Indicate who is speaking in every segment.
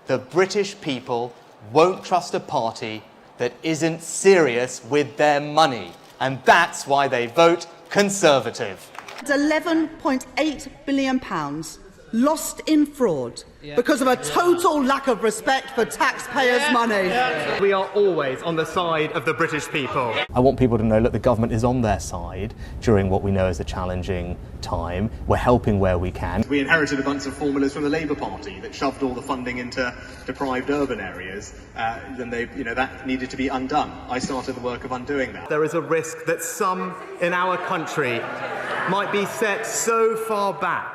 Speaker 1: The British people won't trust a party that isn't serious with their money. And that's why they vote Conservative.
Speaker 2: £11.8 billion lost in fraud because of a total lack of respect for taxpayers' money.
Speaker 1: We are always on the side of the British people. I want people to know that the government is on their side during what we know is a challenging time. We're helping where we can. We inherited a bunch of formulas from the Labour Party that shoved all the funding into deprived urban areas. Then that needed to be undone. I started the work of undoing that. There is a risk that some in our country might be set so far back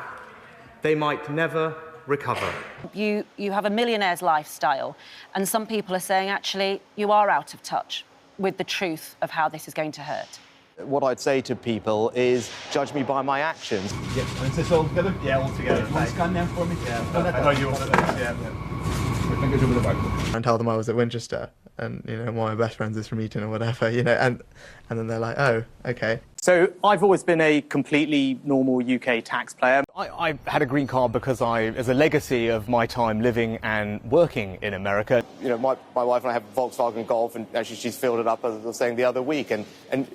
Speaker 1: they might never recover.
Speaker 3: You have a millionaire's lifestyle, and some people are saying, actually, you are out of touch with the truth of how this is going to hurt.
Speaker 1: What I'd say to people is, judge me by my actions.
Speaker 4: Yeah, is this all together?
Speaker 1: Yeah, all together.
Speaker 4: One scan now for me?
Speaker 1: Yeah, I know you want that. Yeah.
Speaker 4: My fingers over the back.
Speaker 5: And tell them I was at Winchester, and one of my best friends is from Eton or whatever, and then they're like, oh, okay.
Speaker 1: So I've always been a completely normal UK taxpayer. I had a green card because as a legacy of my time living and working in America. My wife and I have a Volkswagen Golf, and actually she's filled it up, as I was saying the other week, and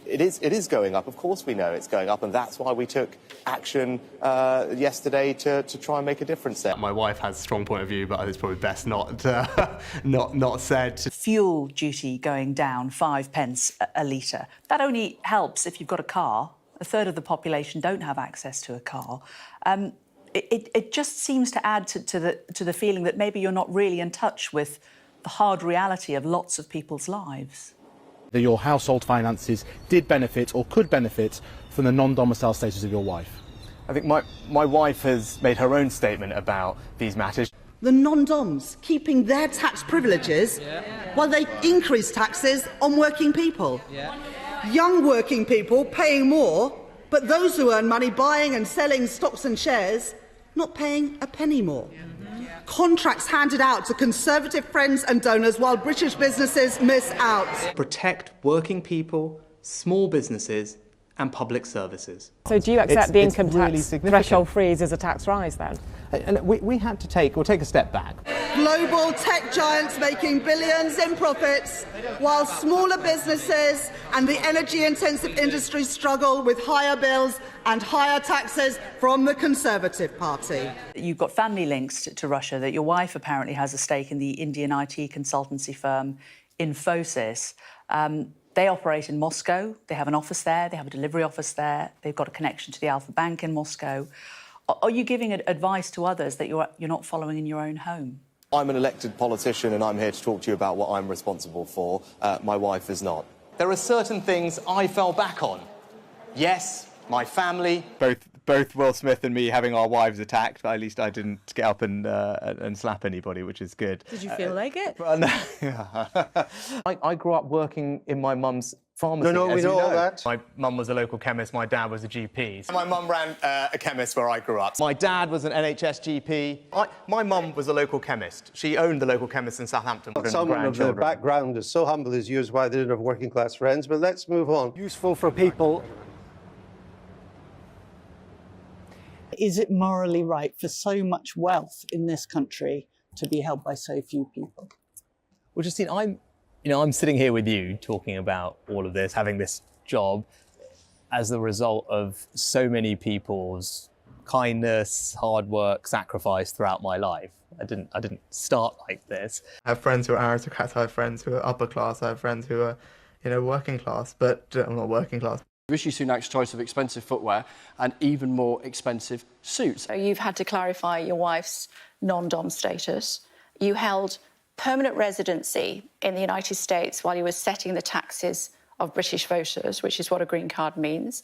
Speaker 1: it is going up. Of course we know it's going up, and that's why we took action yesterday to try and make a difference there. My wife has a strong point of view, but it's probably best not said.
Speaker 6: Fuel duty going down 5 pence a litre. That only helps if you've got a car. A third of the population don't have access to a car. It just seems to add to the feeling that maybe you're not really in touch with the hard reality of lots of people's lives.
Speaker 7: Your household finances did benefit or could benefit from the non-domicile status of your wife.
Speaker 1: I think my wife has made her own statement about these matters.
Speaker 2: The non-doms keeping their tax privileges while they increase taxes on working people. Young working people paying more, but those who earn money buying and selling stocks and shares not paying a penny more. Contracts handed out to Conservative friends and donors while British businesses miss out.
Speaker 1: Protect working people, small businesses and public services.
Speaker 8: So do you accept the income tax threshold freeze as a tax rise then?
Speaker 1: And we'll take a step back.
Speaker 2: Global tech giants making billions in profits, while smaller businesses and the energy-intensive industry struggle with higher bills and higher taxes from the Conservative Party.
Speaker 6: You've got family links to Russia, that your wife apparently has a stake in the Indian IT consultancy firm Infosys. They operate in Moscow. They have an office there. They have a delivery office there. They've got a connection to the Alpha Bank in Moscow. Are you giving advice to others that you're not following in your own home?
Speaker 1: I'm an elected politician and I'm here to talk to you about what I'm responsible for. My wife is not. There are certain things I fell back on. Yes, my family. Both Will Smith and me having our wives attacked, but at least I didn't get up and slap anybody, which is good.
Speaker 8: Did you feel like it?
Speaker 1: I grew up working in my mum's pharmacy.
Speaker 9: No, we know all that.
Speaker 1: My mum was a local chemist, my dad was a GP. My mum ran a chemist where I grew up. My dad was an NHS GP. My mum was a local chemist. She owned the local chemist in Southampton.
Speaker 9: Someone of their background is so humble as you is why they didn't have working class friends, but let's move on.
Speaker 10: Useful for people. Is it morally right for so much wealth in this country to be held by so few people?
Speaker 1: Well, Justine, I'm sitting here with you talking about all of this, having this job as the result of so many people's kindness, hard work, sacrifice throughout my life. I didn't start like this.
Speaker 5: I have friends who are aristocrats, I have friends who are upper class, I have friends who are, working class, but I'm not working class.
Speaker 11: Rishi Sunak's choice of expensive footwear and even more expensive suits.
Speaker 3: So you've had to clarify your wife's non-dom status. You held permanent residency in the United States while you were setting the taxes of British voters, which is what a green card means.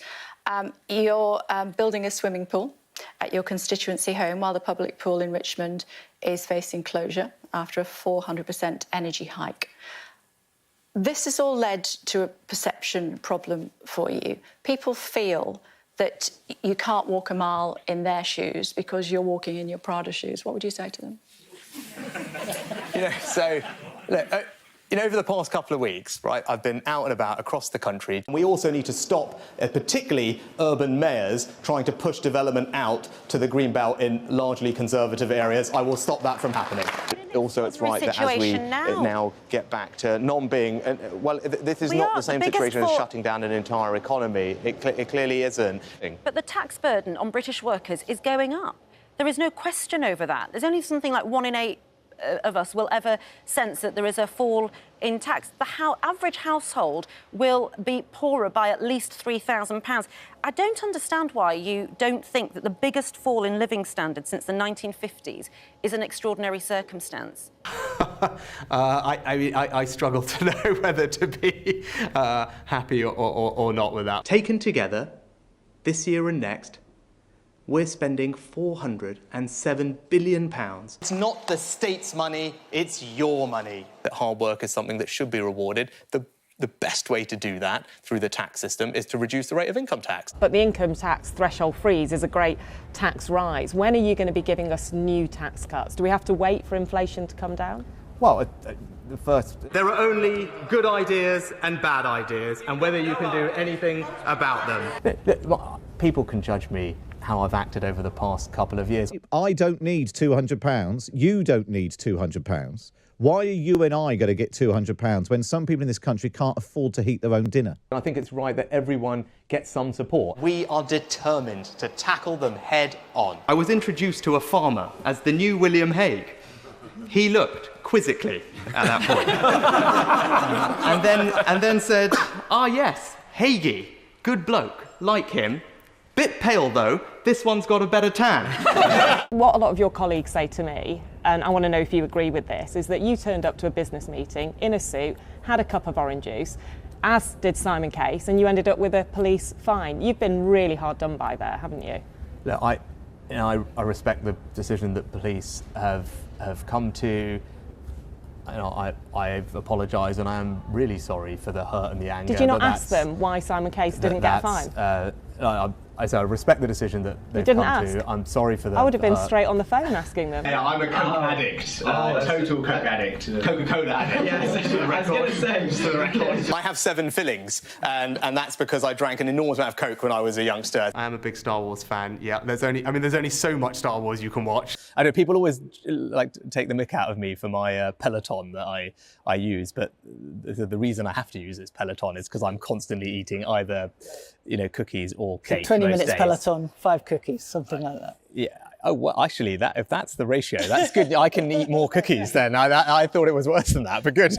Speaker 3: You're building a swimming pool at your constituency home while the public pool in Richmond is facing closure after a 400% energy hike. This has all led to a perception problem for you. People feel that you can't walk a mile in their shoes because you're walking in your Prada shoes. What would you say to them?
Speaker 1: So, look, You know, over the past couple of weeks, right, I've been out and about across the country. We also need to stop, particularly urban mayors, trying to push development out to the Greenbelt in largely conservative areas. I will stop that from happening. Also, it's right that as we now get back to non-being... well, this is not the same situation as shutting down an entire economy. It clearly isn't.
Speaker 12: But the tax burden on British workers is going up. There is no question over that. There's only something like 1 in 8 of us will ever sense that there is a fall in tax. The average household will be poorer by at least £3,000. I don't understand why you don't think that the biggest fall in living standards since the 1950s is an extraordinary circumstance.
Speaker 1: I struggle to know whether to be happy or not with that. Taken together, this year and next, we're spending £407 billion. It's not the state's money, it's your money. That hard work is something that should be rewarded. The best way to do that through the tax system is to reduce the rate of income tax.
Speaker 8: But the income tax threshold freeze is a great tax rise. When are you going to be giving us new tax cuts? Do we have to wait for inflation to come down?
Speaker 1: Well, first... There are only good ideas and bad ideas, and whether you can do anything about them. People can judge me how I've acted over the past couple of years.
Speaker 13: I don't need £200. You don't need £200. Why are you and I going to get £200 when some people in this country can't afford to heat their own dinner?
Speaker 1: I think it's right that everyone gets some support. We are determined to tackle them head on. I was introduced to a farmer as the new William Hague. He looked quizzically at that point. and then said, "Ah, yes, Hagee, good bloke, like him. Bit pale, though. This one's got a better tan."
Speaker 8: What a lot of your colleagues say to me, and I want to know if you agree with this, is that you turned up to a business meeting in a suit, had a cup of orange juice, as did Simon Case, and you ended up with a police fine. You've been really hard done by there, haven't you?
Speaker 1: Look, I respect the decision that police have come to. I've apologised and I am really sorry for the hurt and the anger.
Speaker 8: Did you not ask them why Simon Case didn't get a fine?
Speaker 1: I respect the decision that they've come to. I'm sorry for that.
Speaker 8: I would have been straight on the phone asking them.
Speaker 14: Yeah, I'm a Coke addict. Total Coke addict. Coca-Cola addict. Yes, I was going to say, just for the record.
Speaker 1: I have 7 fillings, and that's because I drank an enormous amount of Coke when I was a youngster. I am a big Star Wars fan. Yeah, there's only so much Star Wars you can watch. I know people always like to take the mick out of me for my Peloton that I use, but the reason I have to use this Peloton is because I'm constantly eating either, cookies or cake.
Speaker 10: 20 minutes days. Peloton, 5 cookies, something like that.
Speaker 1: Yeah. Oh, well, actually, if that's the ratio, that's good. I can eat more cookies then. I thought it was worse than that, but good.